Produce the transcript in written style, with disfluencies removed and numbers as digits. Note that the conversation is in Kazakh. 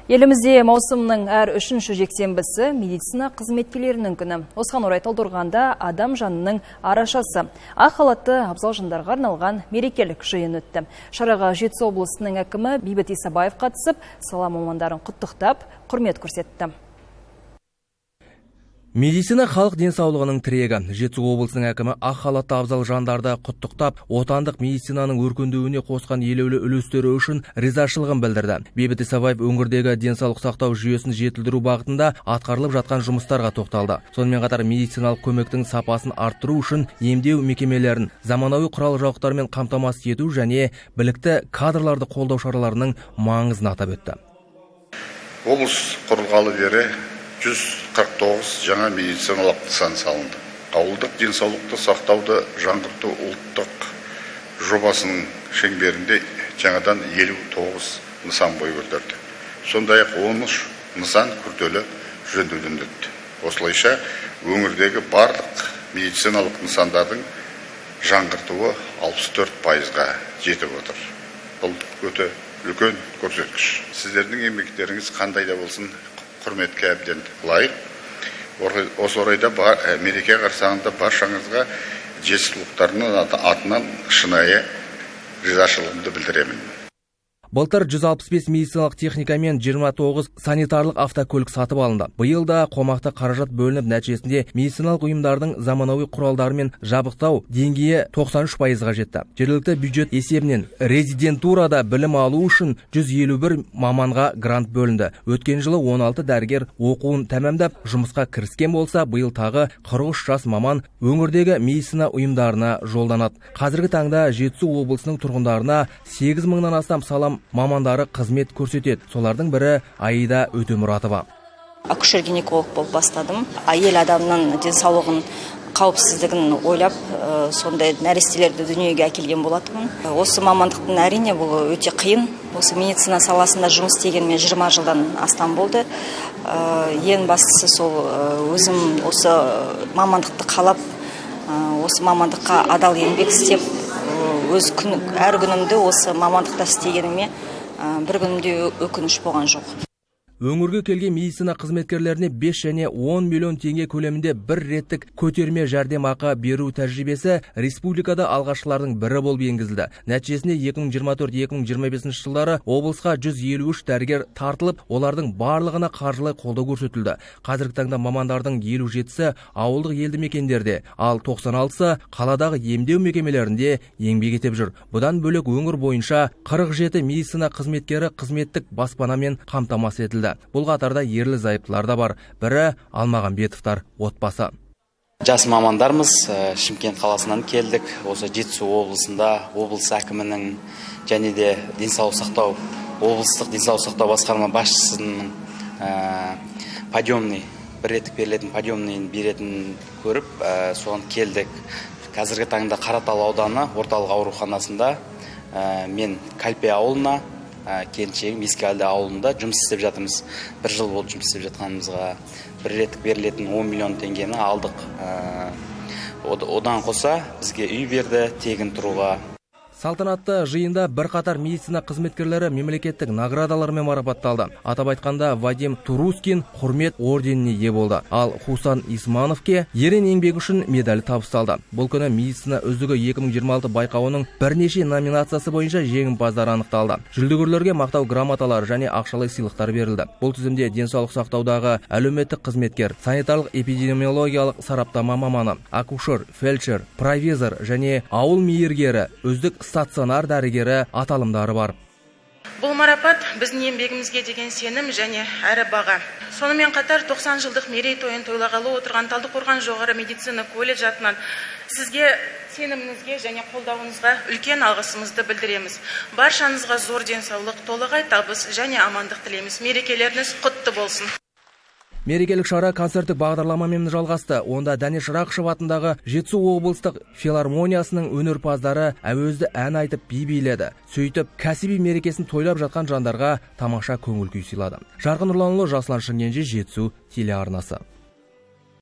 Елімізде маусымның әр үшінші жексенбісі медицина қызметкерлерінің күні. Осыған орай Талдықорғанда адам жанының арашасы ақ халатты абзал жандарға арналған мерекелік жиын өтті. Шараға Жетісу облысының әкімі Бейбіт Исабаев қатысып, сала мамандарын құттықтап, құрмет көрсетті. Медицина халық денсаулығының тірегі. Жетісу облысының әкімі ақ халатты абзал жандарды құттықтап, отандық медицинаның өркендеуіне қосқан елеулі үлестері үшін ризашылығын білдірді. Бейбіт Исабаев өңірдегі денсаулық сақтау жүйесін жетілдіру бағытында атқарылып жатқан жұмыстарға тоқталды. Сонымен қатар медициналық көмектің сапасын арттыру үшін емдеу мекемелерін заманауи құрал-жабдықтармен қамтамасыз ету және білікті кадрларды қолдау шараларының маңызын атап өтті. Облыс құрылғалы бері 149 жаңа медициналық нысан салынды. Ауылдық денсаулықты сақтауды жаңғырту ұлттық жобасының шеңберінде жаңадан 59 нысан бой көтерді. Сондай-ақ 13 нысан күрделі жөндеуден өтті. Осылайша өңірдегі барлық медициналық нысандардың жаңғыртуы 64%-ға жетіп отыр. Бұл өте үлкен көрсеткіш. Сіздердің еңбектеріңіз қандай да болсын құрметке әбден лайық. Осы орайда мереке қарсаңында баршаңызға жетістіктерінің атынан шынайы ризашылығымды білдіремін. Былтыр 165 медициналық техника мен 29 санитарлық автокөлік сатып алынды. Биыл да қомақты қаражат бөлініп, нәтижесінде медициналық ұйымдардың заманауи құралдары мен жабдықтау деңгейі 93%-ға жетті. Жергілікті бюджет есебінен резидентурада білім алу үшін 151 маманға грант бөлінді. Өткен жылы 16 дәрігер оқуын тәмамдап жұмысқа кіріскен болса, биыл тағы 43 жас маман өңірдегі медицина ұйымдарына жолданады. Қазіргі таңда Жетісу облысының тұрғындарына 8 мыңнан астам сала мамандары қызмет көрсетеді. Солардың бірі Аида Өтемұратова. Акушер-гинеколог болып бастадым. Әйел адамның денсаулығын, қауіпсіздігін ойлап, сондай нәрестелерді дүниеге әкелген болатынмын. Осы мамандықтың әрине бұл өте қиын. Осы медицина саласында жұмыс істегеніме 20 жылдан астам болды. Ең бастысы сол өзім осы мамандықты қалап, осы мамандыққа адал еңбек істеп, әр күнімді осы мамандықта істегеніме бір күнімде өкініш болған жоқ. Өңірге келген медицина қызметкерлеріне 5 және 10 миллион теңге көлемінде бір реттік көтерме жәрдемақы беру тәжірибесі республикада алғашқылардың бірі болып енгізілді. Нәтижесінде 2024-2025 жылдары облысқа 153 дәрігер тартылып, олардың барлығына қаржылай қолдау көрсетілді. Қазіргі таңда мамандардың 57-сі ауылдық елді мекендерде, ал 96-сы қаладағы емдеу мекемелерінде еңбек етіп жүр. Бұдан бөлек өңір бойынша 47 медицина қызметкері қызметтік баспанамен қамтамасыз етілді. Бұл қатарда ерлі зайыптылар да бар. Бірі Алмағамбетовтар отбасы. Жас мамандармыз, Шымкент қаласынан келдік. Осы Жетісу облысында облыс әкімінің және де облыстық денсаулық сақтау басқарма басшысының бір реттік берілетін подъемныйын беретін көріп, соған келдік. Қазіргі таңда Қаратал ауданы орталық ауруханасында мен Кальпе ауылына, келіншегім Ескелді ауылында жұмыс істеп жатырмыз. Бір жыл болды жұмыс істеп жатқанымызға. Бір реттік берілетін 10 миллион теңгені алдық. Одан қоса бізге үй берді, тегін тұруға. Салтанатты жиында бірқатар медицина қызметкерлері мемлекеттік наградалармен марапатталды. Атап айтқанда Вадим Турускин құрмет орденіне ие болды. Ал Хусан Исмановке ерен еңбегі үшін медаль табысталды. Бұл күні медицина үздігі 2026 байқауының бірнеше номинациясы бойынша жеңімпаздар анықталды. Жүлдегерлерге мақтау грамоталары және ақшалай сыйлықтар берілді. Бұл тізімде денсаулық сақтаудағы әлеуметтік қызметкер, санитарлық эпидемиологиялық сараптама маманы, акушер, фельдшер, провизор және ауыл мейіргері, үздік стационар дәрігері аталымдары бар. Бұл марапат біздің еңбегімізге деген сенім және әрі баға. Сонымен қатар 90 жылдық мерейтойын тойлағалы отырған Талдықорған жоғары медицина колледж атынан сізге сеніміңізге және қолдауыңызға үлкен алғысымызды білдіреміз. Баршаңызға зор денсаулық, толағай табыс және амандық тілейміз. Мерекелеріңіз құтты болсын. Мерекелік шара концерттік бағдарламамен жалғасты. Онда Дәнеш Рақышев атындағы Жетісу облыстық филармониясының өнерпаздары әуезді ән айтып би биледі. Сөйтіп, кәсіби мерекесін тойлап жатқан жандарға тамаша көңіл күй сыйлады. Жарқын Нұрланұлы, Жасұлан Шынгенже, Жетісу телеарнасы.